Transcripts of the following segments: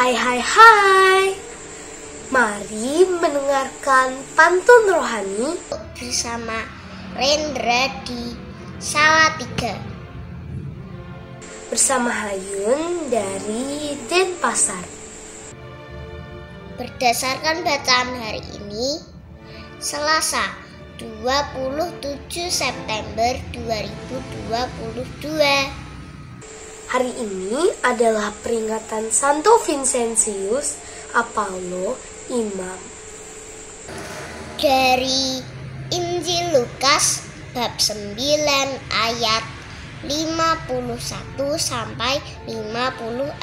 Hai. Mari mendengarkan pantun rohani bersama Rendra di Salatiga. Bersama Hayun dari Denpasar. Berdasarkan bacaan hari ini, Selasa 27 September 2022. Hari ini adalah peringatan Santo Vincentius Apollo, Imam. Dari Injil Lukas bab 9 ayat 51 sampai 56.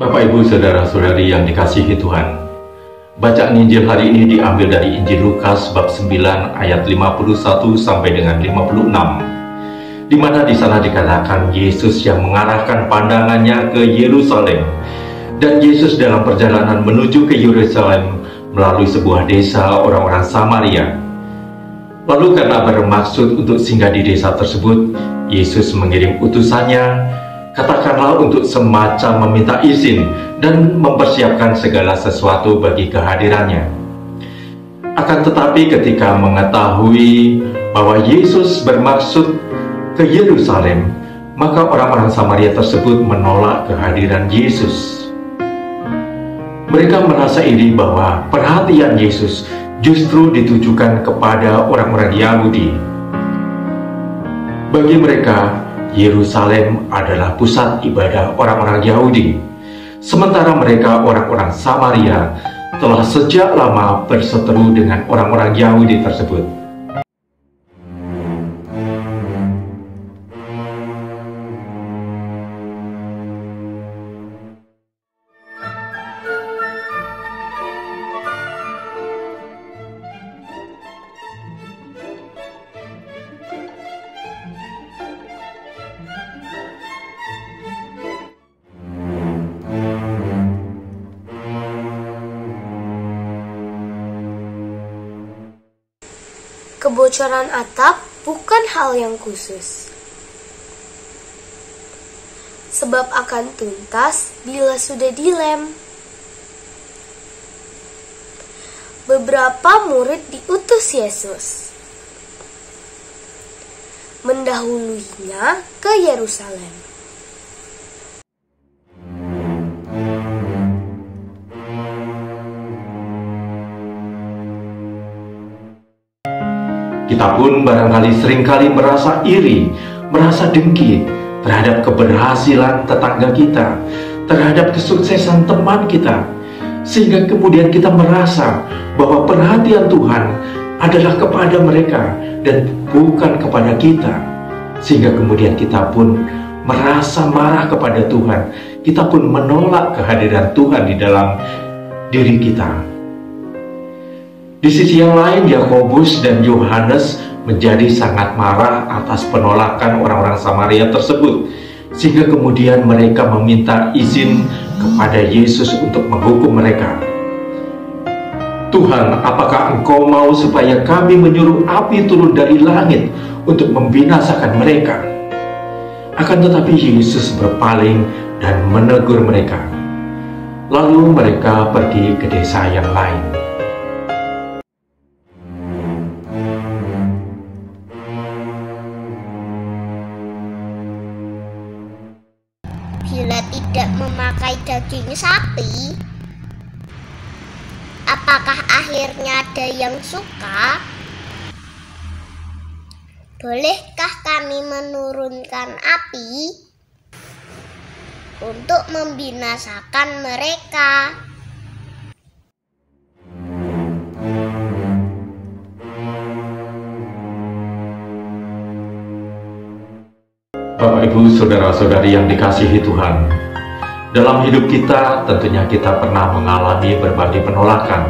Bapak, Ibu, Saudara-saudari yang dikasihi Tuhan, bacaan Injil hari ini diambil dari Injil Lukas bab 9 ayat 51 sampai dengan 56, di mana di sana dikatakan Yesus yang mengarahkan pandangannya ke Yerusalem. Dan Yesus dalam perjalanan menuju ke Yerusalem melalui sebuah desa orang-orang Samaria. Lalu karena bermaksud untuk singgah di desa tersebut, Yesus mengirim utusannya, katakanlah untuk semacam meminta izin dan mempersiapkan segala sesuatu bagi kehadirannya. Akan tetapi ketika mengetahui bahwa Yesus bermaksud ke Yerusalem, maka orang-orang Samaria tersebut menolak kehadiran Yesus. Mereka merasa iri bahwa perhatian Yesus justru ditujukan kepada orang-orang Yahudi. Bagi mereka, Yerusalem adalah pusat ibadah orang-orang Yahudi, sementara mereka orang-orang Samaria telah sejak lama berseteru dengan orang-orang Yahudi tersebut. Kebocoran atap bukan hal yang khusus, sebab akan tuntas bila sudah dilem. Beberapa murid diutus Yesus mendahuluinya ke Yerusalem. Kita pun barangkali seringkali merasa iri, merasa dengki terhadap keberhasilan tetangga kita, terhadap kesuksesan teman kita, sehingga kemudian kita merasa bahwa perhatian Tuhan adalah kepada mereka dan bukan kepada kita, sehingga kemudian kita pun merasa marah kepada Tuhan. Kita pun menolak kehadiran Tuhan di dalam diri kita. Di sisi yang lain, Yakobus dan Yohanes menjadi sangat marah atas penolakan orang-orang Samaria tersebut, sehingga kemudian mereka meminta izin kepada Yesus untuk menghukum mereka. Tuhan, apakah Engkau mau supaya kami menyuruh api turun dari langit untuk membinasakan mereka? Akan tetapi Yesus berpaling dan menegur mereka. Lalu mereka pergi ke desa yang lain. Bila tidak memakai daging sapi, apakah akhirnya ada yang suka? Bolehkah kami menurunkan api untuk membinasakan mereka? Bapak, Ibu, Saudara-saudari yang dikasihi Tuhan, dalam hidup kita tentunya kita pernah mengalami berbagai penolakan.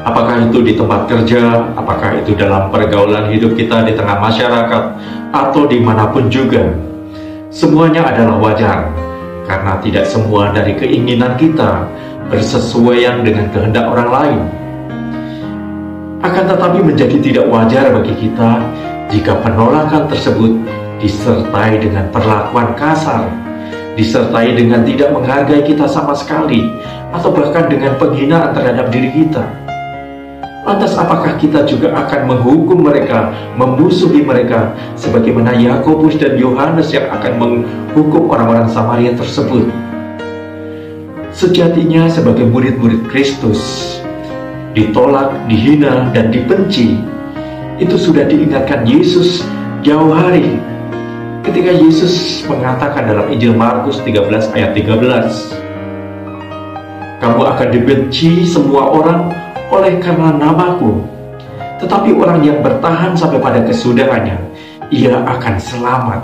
Apakah itu di tempat kerja, apakah itu dalam pergaulan hidup kita di tengah masyarakat, atau dimanapun juga. Semuanya adalah wajar, karena tidak semua dari keinginan kita bersesuaian dengan kehendak orang lain. Akan tetapi menjadi tidak wajar bagi kita jika penolakan tersebut disertai dengan perlakuan kasar, disertai dengan tidak menghargai kita sama sekali, atau bahkan dengan penghinaan terhadap diri kita. Lantas apakah kita juga akan menghukum mereka, memusuhi mereka, sebagaimana Yakobus dan Yohanes yang akan menghukum orang-orang Samaria tersebut? Sejatinya sebagai murid-murid Kristus, ditolak, dihina, dan dibenci, itu sudah diingatkan Yesus jauh hari ketika Yesus mengatakan dalam Injil Markus 13 ayat 13, "Kamu akan dibenci semua orang oleh karena namaku, tetapi orang yang bertahan sampai pada kesudahannya, ia akan selamat."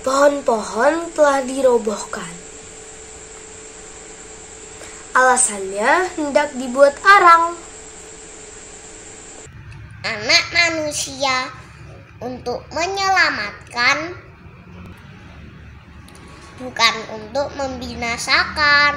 Pohon-pohon telah dirobohkan. Alasannya hendak dibuat arang. Anak manusia untuk menyelamatkan, bukan untuk membinasakan.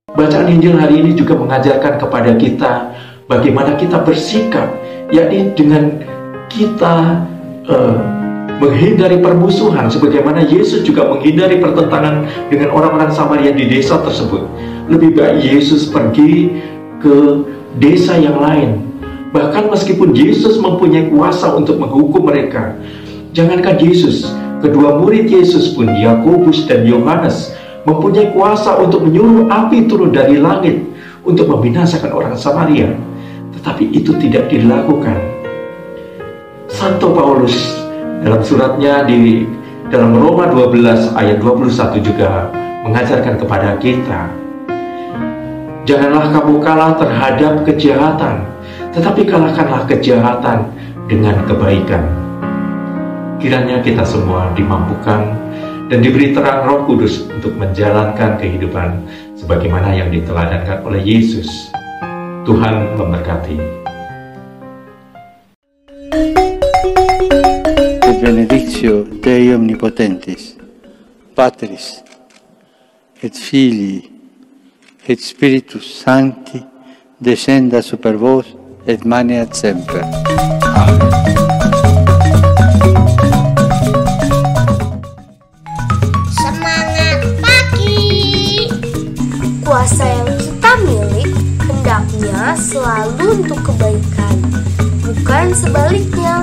Bacaan Injil hari ini juga mengajarkan kepada kita bagaimana kita bersikap, yakni dengan kita menghindari permusuhan, sebagaimana Yesus juga menghindari pertentangan dengan orang-orang Samaria di desa tersebut. Lebih baik Yesus pergi ke desa yang lain. Bahkan meskipun Yesus mempunyai kuasa untuk menghukum mereka, jangankan Yesus, kedua murid Yesus pun, Yakobus dan Yohanes, mempunyai kuasa untuk menyuruh api turun dari langit untuk membinasakan orang Samaria. Tetapi itu tidak dilakukan. Santo Paulus dalam suratnya di dalam Roma 12 ayat 21 juga mengajarkan kepada kita, "Janganlah kamu kalah terhadap kejahatan, tetapi kalahkanlah kejahatan dengan kebaikan." Kiranya kita semua dimampukan dan diberi terang Roh Kudus untuk menjalankan kehidupan sebagaimana yang diteladankan oleh Yesus. Tuhan memberkati. Benedictio Dei Omnipotentis, Patris, et Filii, et Spiritus Sancti, descenda super vos, et maneat semper. Amen. Semangat pagi! Kuasa yang kita milik hendaknya selalu untuk kebaikan, bukan sebaliknya.